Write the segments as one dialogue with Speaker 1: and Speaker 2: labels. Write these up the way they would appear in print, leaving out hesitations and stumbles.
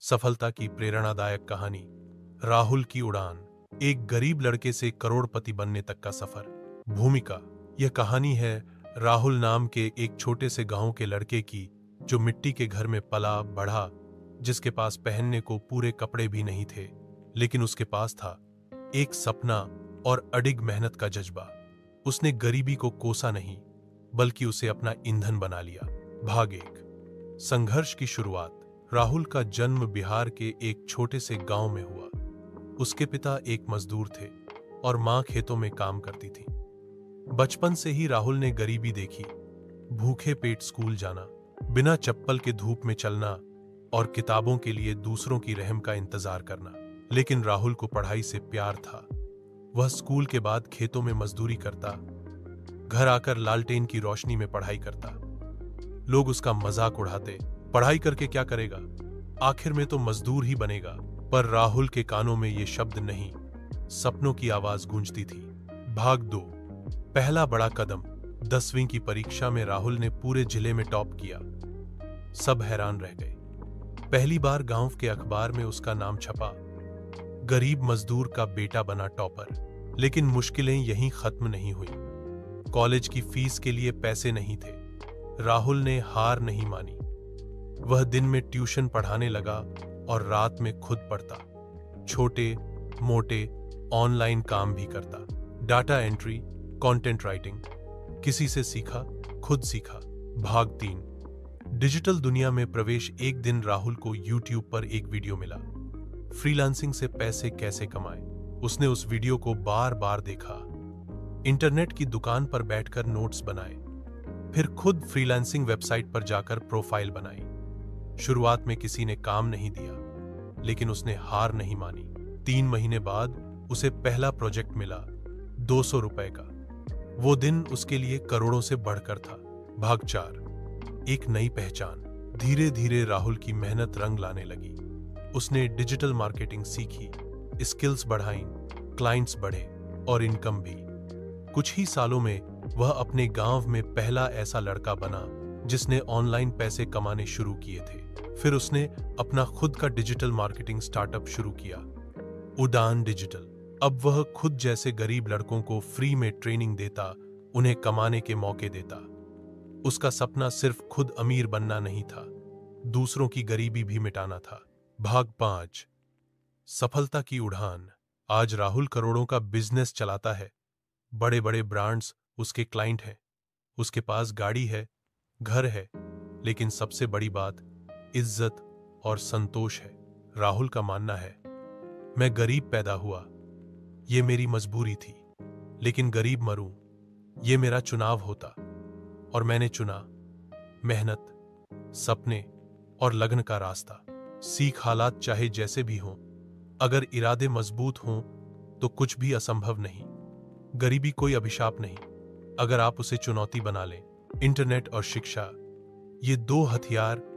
Speaker 1: सफलता की प्रेरणादायक कहानी, राहुल की उड़ान, एक गरीब लड़के से करोड़पति बनने तक का सफर। भूमिका: यह कहानी है राहुल नाम के एक छोटे से गांव के लड़के की, जो मिट्टी के घर में पला बढ़ा, जिसके पास पहनने को पूरे कपड़े भी नहीं थे, लेकिन उसके पास था एक सपना और अडिग मेहनत का जज्बा। उसने गरीबी को कोसा नहीं, बल्कि उसे अपना ईंधन बना लिया। भाग 1, संघर्ष की शुरुआत। राहुल का जन्म बिहार के एक छोटे से गांव में हुआ। उसके पिता एक मजदूर थे और मां खेतों में काम करती थी। बचपन से ही राहुल ने गरीबी देखी, भूखे पेट स्कूल जाना, बिना चप्पल के धूप में चलना और किताबों के लिए दूसरों की रहम का इंतजार करना। लेकिन राहुल को पढ़ाई से प्यार था। वह स्कूल के बाद खेतों में मजदूरी करता, घर आकर लालटेन की रोशनी में पढ़ाई करता। लोग उसका मजाक उड़ाते, पढ़ाई करके क्या करेगा, आखिर में तो मजदूर ही बनेगा। पर राहुल के कानों में ये शब्द नहीं, सपनों की आवाज गूंजती थी। भाग 2, पहला बड़ा कदम। 10वीं की परीक्षा में राहुल ने पूरे जिले में टॉप किया। सब हैरान रह गए। पहली बार गांव के अखबार में उसका नाम छपा। गरीब मजदूर का बेटा बना टॉपर। लेकिन मुश्किलें यहीं खत्म नहीं हुई। कॉलेज की फीस के लिए पैसे नहीं थे। राहुल ने हार नहीं मानी। वह दिन में ट्यूशन पढ़ाने लगा और रात में खुद पढ़ता। छोटे मोटे ऑनलाइन काम भी करता, डाटा एंट्री, कंटेंट राइटिंग। किसी से सीखा, खुद सीखा। भाग 3, डिजिटल दुनिया में प्रवेश। एक दिन राहुल को यूट्यूब पर एक वीडियो मिला, फ्रीलांसिंग से पैसे कैसे कमाएं। उसने उस वीडियो को बार बार देखा, इंटरनेट की दुकान पर बैठकर नोट्स बनाए, फिर खुद फ्रीलांसिंग वेबसाइट पर जाकर प्रोफाइल बनाई। शुरुआत में किसी ने काम नहीं दिया, लेकिन उसने हार नहीं मानी। 3 महीने बाद उसे पहला प्रोजेक्ट मिला, 200 रुपए का। वो दिन उसके लिए करोड़ों से बढ़कर था। भाग 4, एक नई पहचान। धीरे धीरे राहुल की मेहनत रंग लाने लगी। उसने डिजिटल मार्केटिंग सीखी, स्किल्स बढ़ाई, क्लाइंट्स बढ़े और इनकम भी। कुछ ही सालों में वह अपने गांव में पहला ऐसा लड़का बना जिसने ऑनलाइन पैसे कमाने शुरू किए थे। फिर उसने अपना खुद का डिजिटल मार्केटिंग स्टार्टअप शुरू किया, उड़ान डिजिटल। अब वह खुद जैसे गरीब लड़कों को फ्री में ट्रेनिंग देता, उन्हें कमाने के मौके देता। उसका सपना सिर्फ खुद अमीर बनना नहीं था, दूसरों की गरीबी भी मिटाना था। भाग 5, सफलता की उड़ान। आज राहुल करोड़ों का बिजनेस चलाता है। बड़े बड़े ब्रांड्स उसके क्लाइंट हैं। उसके पास गाड़ी है, घर है, लेकिन सबसे बड़ी बात इज्जत और संतोष है। राहुल का मानना है, मैं गरीब पैदा हुआ, ये मेरी मजबूरी थी, लेकिन गरीब मरूं, ये मेरा चुनाव होता। और मैंने चुना मेहनत, सपने और लगन का रास्ता। सीख हालात चाहे जैसे भी हों, अगर इरादे मजबूत हों तो कुछ भी असंभव नहीं। गरीबी कोई अभिशाप नहीं, अगर आप उसे चुनौती बना लें। इंटरनेट और शिक्षा, ये 2 हथियार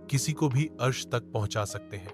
Speaker 1: किसी को भी अर्श तक पहुंचा सकते हैं।